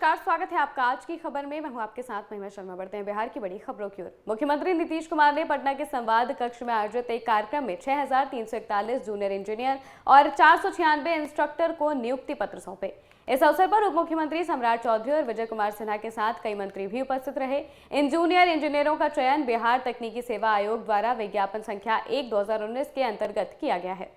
नमस्कार, स्वागत है आपका आज की खबर में। मैं हूं आपके साथ महिमा शर्मा। बढ़ते हैं बिहार की बड़ी खबरों की ओर। मुख्यमंत्री नीतीश कुमार ने पटना के संवाद कक्ष में आयोजित एक कार्यक्रम में 6,341 जूनियर इंजीनियर और 496 इंस्ट्रक्टर को नियुक्ति पत्र सौंपे। इस अवसर पर उप मुख्यमंत्री सम्राट चौधरी और विजय कुमार सिन्हा के साथ कई मंत्री भी उपस्थित रहे। इन जूनियर इंजीनियरों का चयन बिहार तकनीकी सेवा आयोग द्वारा विज्ञापन संख्या 1/2019 के अंतर्गत किया गया है।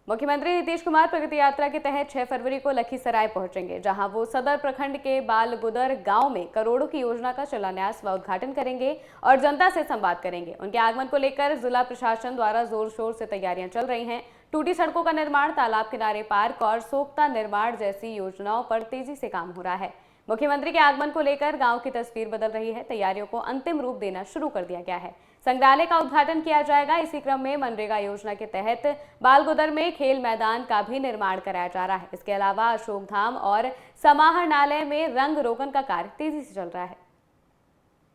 मुख्यमंत्री नीतीश कुमार प्रगति यात्रा के तहत 6 फरवरी को लखीसराय पहुंचेंगे, जहां वो सदर प्रखंड के बालगुदर गांव में करोड़ों की योजना का शिलान्यास व उद्घाटन करेंगे और जनता से संवाद करेंगे। उनके आगमन को लेकर जिला प्रशासन द्वारा जोर शोर से तैयारियां चल रही हैं। टूटी सड़कों का निर्माण, तालाब किनारे पार्क और सोख्ता निर्माण जैसी योजनाओं पर तेजी से काम हो रहा है। मुख्यमंत्री के आगमन को लेकर गांव की तस्वीर बदल रही है। तैयारियों को अंतिम रूप देना शुरू कर दिया गया है। संग्रहालय का उद्घाटन किया जाएगा। इसी क्रम में मनरेगा योजना के तहत बालगुदर में खेल मैदान का भी निर्माण कराया जा रहा है। इसके अलावा अशोक धाम और समाहरणालय में रंग रोगन का कार्य तेजी से चल रहा है।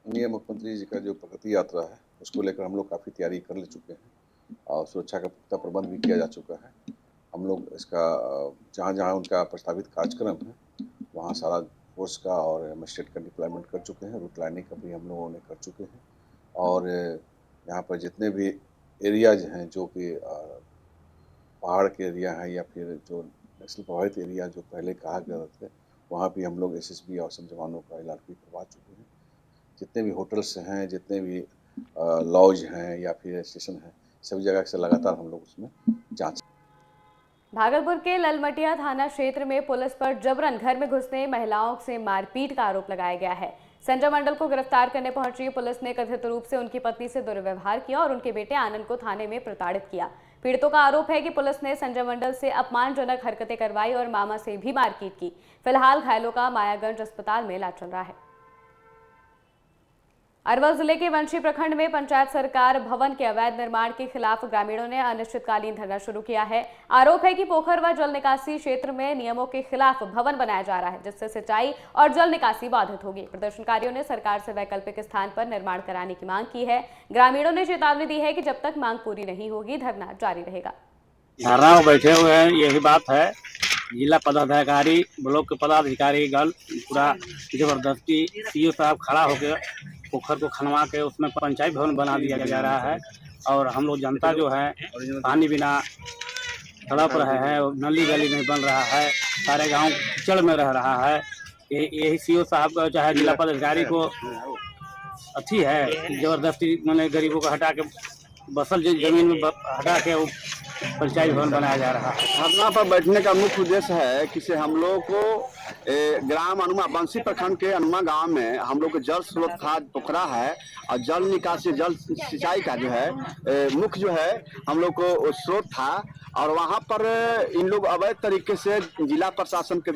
मुख्यमंत्री जी का जो प्रगति यात्रा है उसको लेकर हम लोग काफ़ी तैयारी कर ले चुके हैं और सुरक्षा का पुख्ता प्रबंध भी किया जा चुका है। हम लोग इसका जहाँ जहाँ उनका प्रस्तावित कार्यक्रम है वहाँ सारा फोर्स का और मजिस्ट्रेट का डिप्लॉयमेंट कर चुके हैं। रूट लाइनिंग का भी हम लोगों ने कर चुके हैं और यहाँ पर जितने भी एरियाज हैं जो कि पहाड़ के एरिया हैं या फिर जो नक्सल प्रभावित एरिया जो पहले कहा गया थे, वहाँ भी हम लोग एसएसबी और सब जवानों का एलआरपी करवा चुके हैं। जितने भी होटल्स हैं, जितने भी लॉज हैं या फिर स्टेशन हैं, सभी जगह से लगातार हम लोग उसमें जांच। भागलपुर के ललमटिया थाना क्षेत्र में पुलिस पर जबरन घर में घुसने महिलाओं से मारपीट का आरोप लगाया गया है। संजय मंडल को गिरफ्तार करने पहुंची पुलिस ने कथित रूप से उनकी पत्नी से दुर्व्यवहार किया और उनके बेटे आनंद को थाने में प्रताड़ित किया। पीड़ितों का आरोप है कि पुलिस ने संजय मंडल से अपमानजनक हरकतें करवाई और मामा से भी मारपीट की। फिलहाल घायलों का मायागंज अस्पताल में इलाज चल रहा है। अरवल जिले के वंशी प्रखंड में पंचायत सरकार भवन के अवैध निर्माण के खिलाफ ग्रामीणों ने अनिश्चितकालीन धरना शुरू किया है। आरोप है कि पोखर व जल निकासी क्षेत्र में नियमों के खिलाफ भवन बनाया जा रहा है, जिससे सिंचाई और जल निकासी बाधित होगी। प्रदर्शनकारियों ने सरकार से वैकल्पिक स्थान पर निर्माण कराने की मांग की है। ग्रामीणों ने चेतावनी दी है कि जब तक मांग पूरी नहीं होगी धरना जारी रहेगा। धरना में बैठे हुए हैं, यही बात है। जिला पदाधिकारी, ब्लॉक के पदाधिकारी गल पूरा जबरदस्ती सीओ साहब खड़ा होकर पोखर को खनवा के उसमें पंचायत भवन बना दिया जा रहा है और हम लोग जनता जो है पानी बिना तड़प रहे हैं। नली गली नहीं बन रहा है, सारे गांव कीचड़ में रह रहा है। यही सीओ साहब का चाहे जिला पदाधिकारी को अच्छी है जबरदस्ती मैंने गरीबों को हटा के बसल जमीन में हटा के पंचायत भवन बनाया जा रहा है। धरना पर बैठने का मुख्य उद्देश्य है कि हम लोग को ग्राम अनुमा बंसी प्रखंड के अनुमा गांव में हम लोग के जल स्रोत था, पोखरा है और जल निकासी जल सिंचाई का जो है मुख्य जो है हम लोग को स्रोत था और वहां पर इन लोग अवैध तरीके से जिला प्रशासन के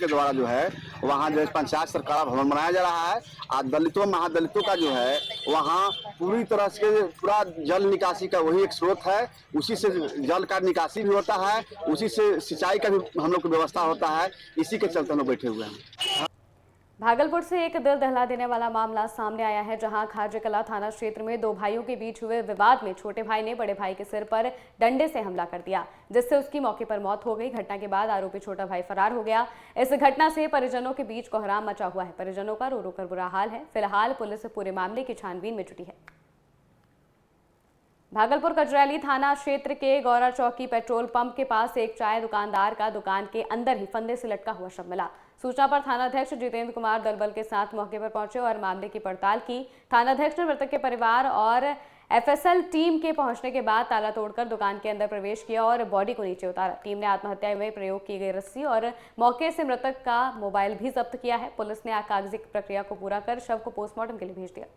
द्वारा जो है वहां जो है पंचायत सरकार भवन बनाया जा रहा है और दलितों महादलितों का जो है वहां पूरी तरह से पूरा जल निकासी का वही एक स्रोत है। उसी से जल का निकासी भी होता है, उसी से सिंचाई का भी हम लोग की व्यवस्था होता है। इसी के चलते हम लोग बैठे हुए हैं। भागलपुर से एक दिल दहला देने वाला मामला सामने आया है, जहां खाजकला थाना क्षेत्र में दो भाइयों के बीच हुए विवाद में छोटे भाई ने बड़े भाई के सिर पर डंडे से हमला कर दिया, जिससे उसकी मौके पर मौत हो गई। घटना के बाद आरोपी छोटा भाई फरार हो गया। इस घटना से परिजनों के बीच कोहराम मचा हुआ है। परिजनों का रो रो कर बुरा हाल है। फिलहाल पुलिस पूरे मामले की छानबीन में जुटी है। भागलपुर कजरैली थाना क्षेत्र के गौरा चौकी पेट्रोल पंप के पास एक चाय दुकानदार का दुकान के अंदर ही फंदे से लटका हुआ शव मिला। सूचना पर थानाध्यक्ष जितेंद्र कुमार दलबल के साथ मौके पर पहुंचे और मामले की पड़ताल की। थानाध्यक्ष ने मृतक के परिवार और एफएसएल टीम के पहुंचने के बाद ताला तोड़कर दुकान के अंदर प्रवेश किया और बॉडी को नीचे उतारा। टीम ने आत्महत्या में प्रयोग की गई रस्सी और मौके से मृतक का मोबाइल भी जब्त किया है। पुलिस ने कागजी प्रक्रिया को पूरा कर शव को पोस्टमार्टम के लिए भेज दिया।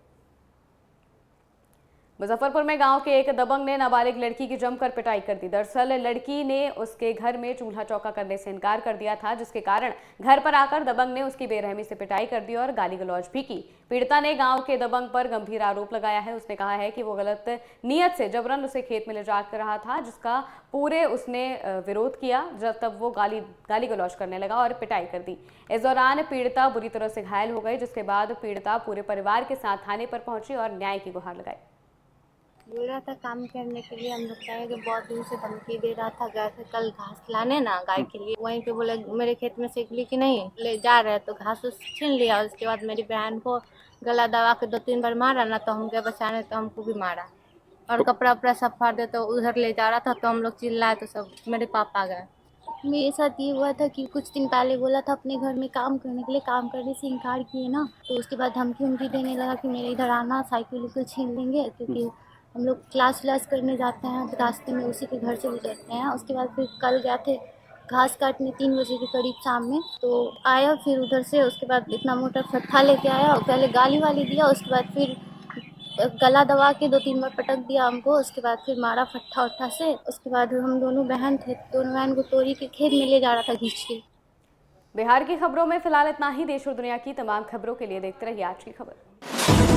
मुजफ्फरपुर में गांव के एक दबंग ने नाबालिग लड़की की जमकर पिटाई कर दी। दरअसल लड़की ने उसके घर में चूल्हा चौका करने से इनकार कर दिया था, जिसके कारण घर पर आकर दबंग ने उसकी बेरहमी से पिटाई कर दी और गाली गलौज भी की। पीड़िता ने गांव के दबंग पर गंभीर आरोप लगाया है। उसने कहा है कि वो गलत नीयत से जबरन उसे खेत में ले जा रहा था, जिसका पूरे उसने विरोध किया। तब वो गाली गलौज करने लगा और पिटाई कर दी। इस दौरान पीड़िता बुरी तरह से घायल हो गई, जिसके बाद पीड़िता पूरे परिवार के साथ थाने पर पहुंची और न्याय की गुहार लगाई। बोल रहा था काम करने के लिए। हम लोग कहे कि बहुत दिन से धमकी दे रहा था। गए थे कल घास लाने ना गाय के लिए, वहीं पे बोले मेरे खेत में से निकली कि नहीं ले जा रहे, तो घास उस छीन लिया। उसके बाद मेरी बहन को गला दबा के 2-3 बार मारा ना, तो हम गए बचाने, तो हमको भी मारा और कपड़ा उपड़ा सब फाड़ दे। तो उधर ले जा रहा था तो हम लोग चिल्लाए तो सब मेरे पापा गए। मेरे साथ ये हुआ था कि कुछ दिन पहले बोला था अपने घर में काम करने के लिए, काम करने से इनकार किए ना, तो उसके बाद धमकी देने लगा कि मेरे इधर आना, साइकिल उइकिल छीन लेंगे। क्योंकि हम लोग क्लास व्लास करने जाते हैं तो रास्ते में उसी के घर से गुजरते हैं। उसके बाद फिर कल गए थे घास काटने 3 बजे के करीब शाम में, तो आया फिर उधर से। उसके बाद इतना मोटा फट्टा लेके आया और पहले गाली वाली दिया, उसके बाद फिर गला दबा के 2-3 बार पटक दिया हमको। उसके बाद फिर मारा फट्टा उट्ठा से। उसके बाद हम दोनों बहन थे, दोनों बहन को तोरी के खेत में ले जा रहा था खींच के। बिहार की खबरों में फिलहाल इतना ही। देश और दुनिया की तमाम खबरों के लिए देखते रहिए आज की खबर।